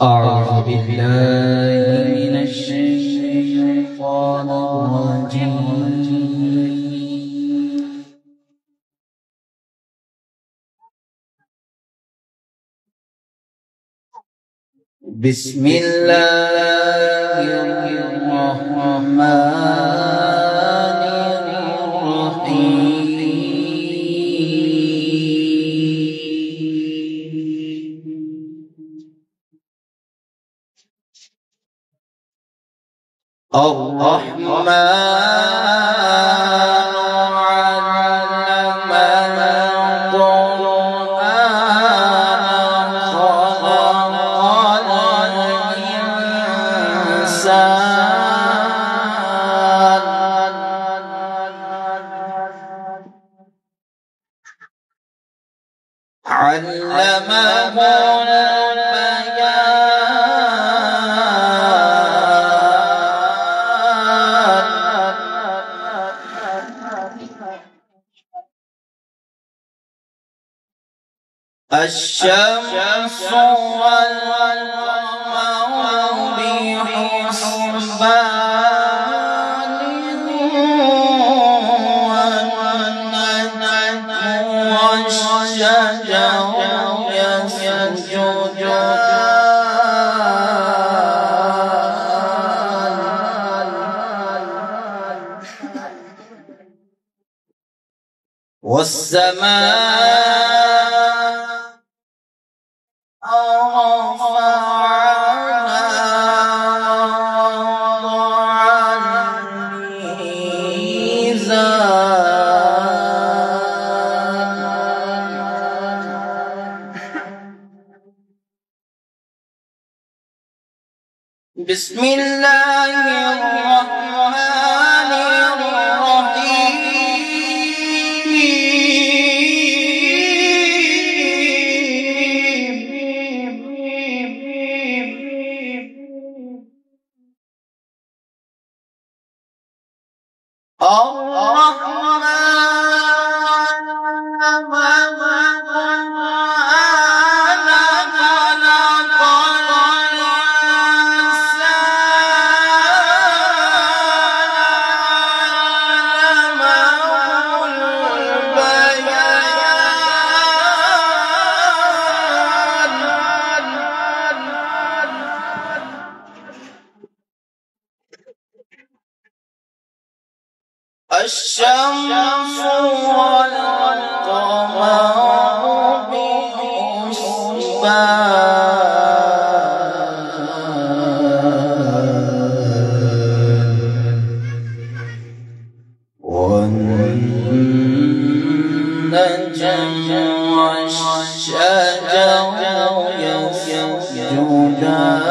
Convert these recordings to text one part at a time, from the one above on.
أعوذ بالله من الشيطان الرجيم. بسم الله الرحمن الرحيم. الرحمن علم القرآن خلق الإنسان علمه الشمس والقمر بحسبان والنجم والشجر يسجدان والسماء بسم الله الرحمن الرحيم. الشمس والقمر بحسبان والنجم والشجر يسجدان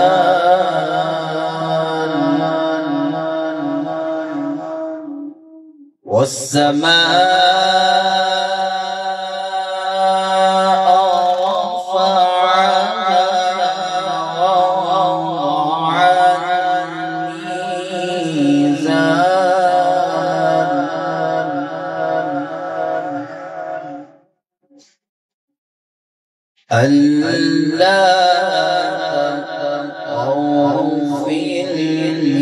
والسماء رفعها ووضع الميزان ألا تطغوا في الميزان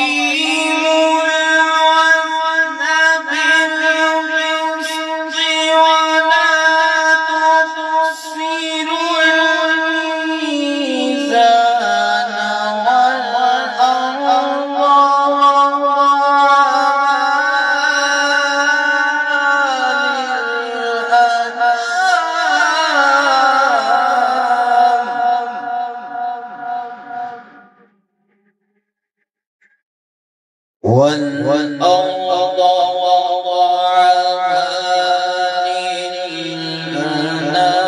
وأقيموا الوزن بالقسط ولا تخسروا الميزان والأرض والأرض وضعها للأنام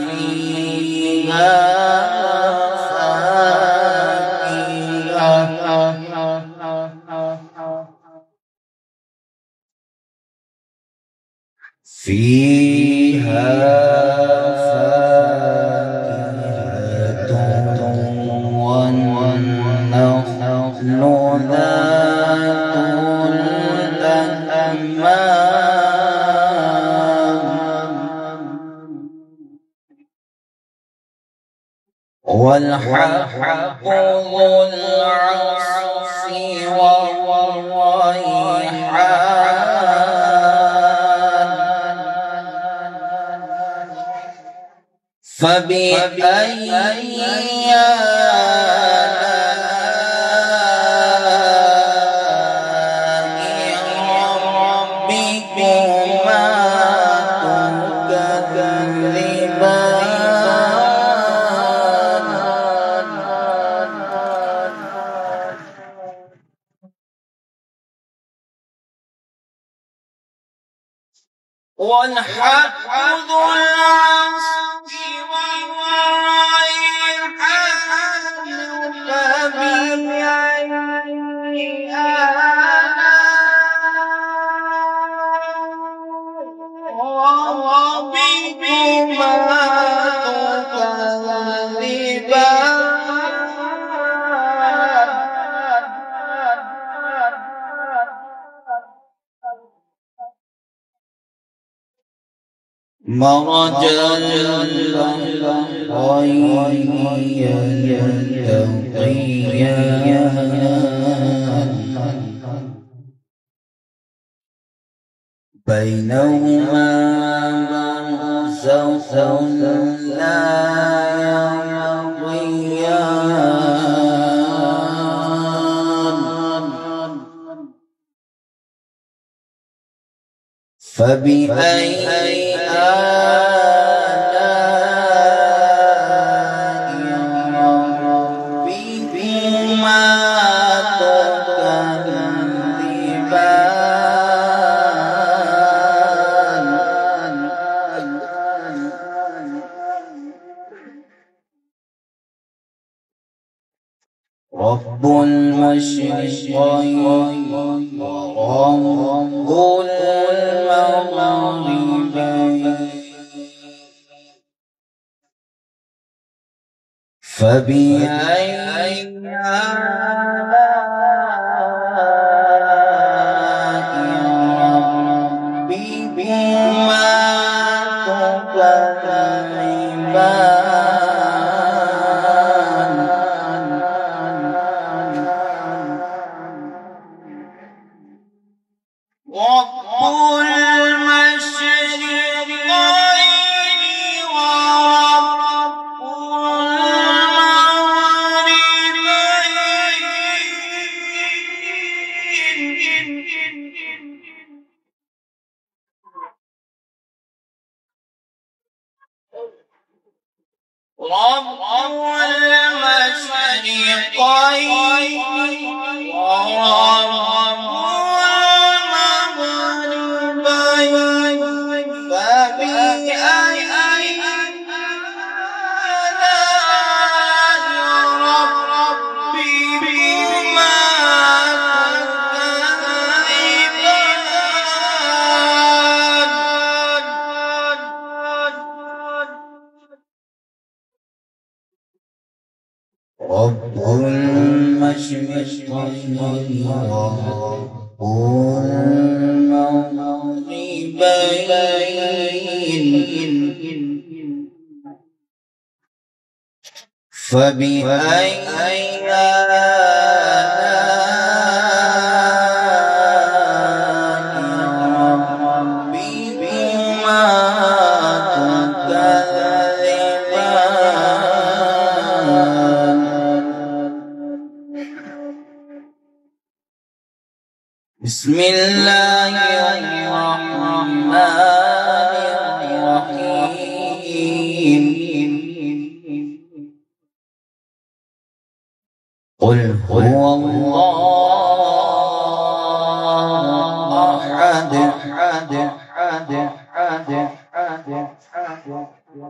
فيها فاكهة والنخل والنخل ذات الأكمام والحب ذو العصف والريحان فبأي والحق ذو العصف والريحان فبأي آلاء ربكما تكذبان مرج البحرين يلتقيان بينهما برزخ لا يبغيان فبأي آلاء ربكما تكذبان رب المشرقين ورب المغربين فبأي آلاء ربكما تكذبان رب المشرقين ورب المغربين رب المشرقين ورب المغربين فبأي آلاء ربكما تكذبان رب المشرقين ورب المغربين فبأي آلاء ربكما تكذبان بسم الله الرحمن الرحيم قل هو الله أحد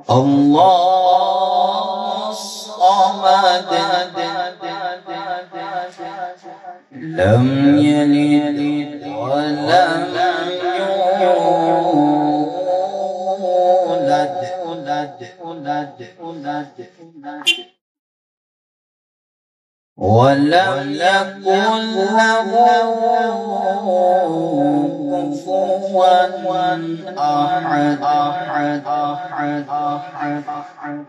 الله الصمد لم يلد ولم يولد ولم يكن له كفوا أحد.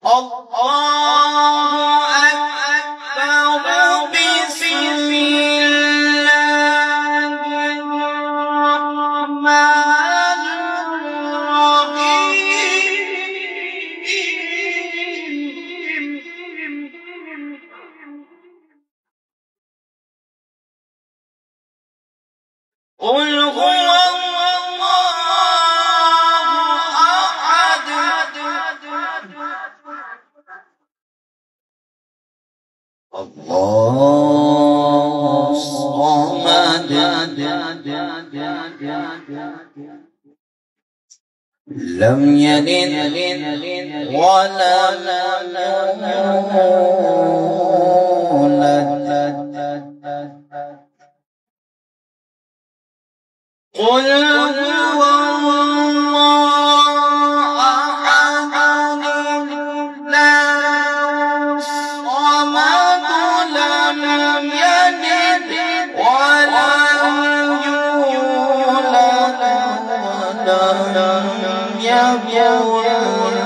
الله أكبر. بسم الله الرحمن الرحيم. قل هو الله أحد. الله الصمد. لم يلد ولم يولد. قل هو الله أحد الله الصمد لم يلد ولم يولد ولم يكن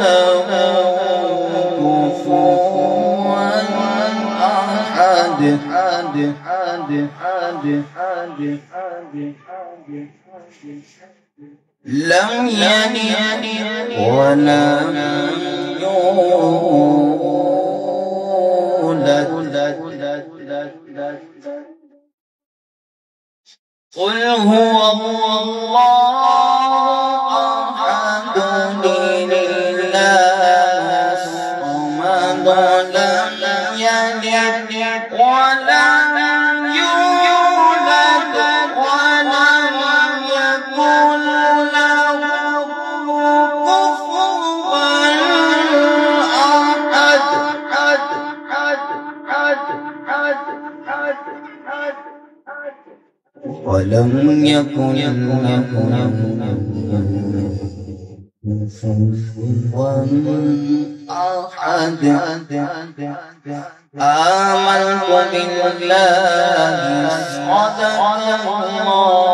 له كفوا أحد. لم يلد ولم يولد. قل هو الله أحد الله الصمد لم يلد ولم يولد ولم يكن له كفوا أحد. ولم يكن له كفوا أحد. آمنت بالله صدق الله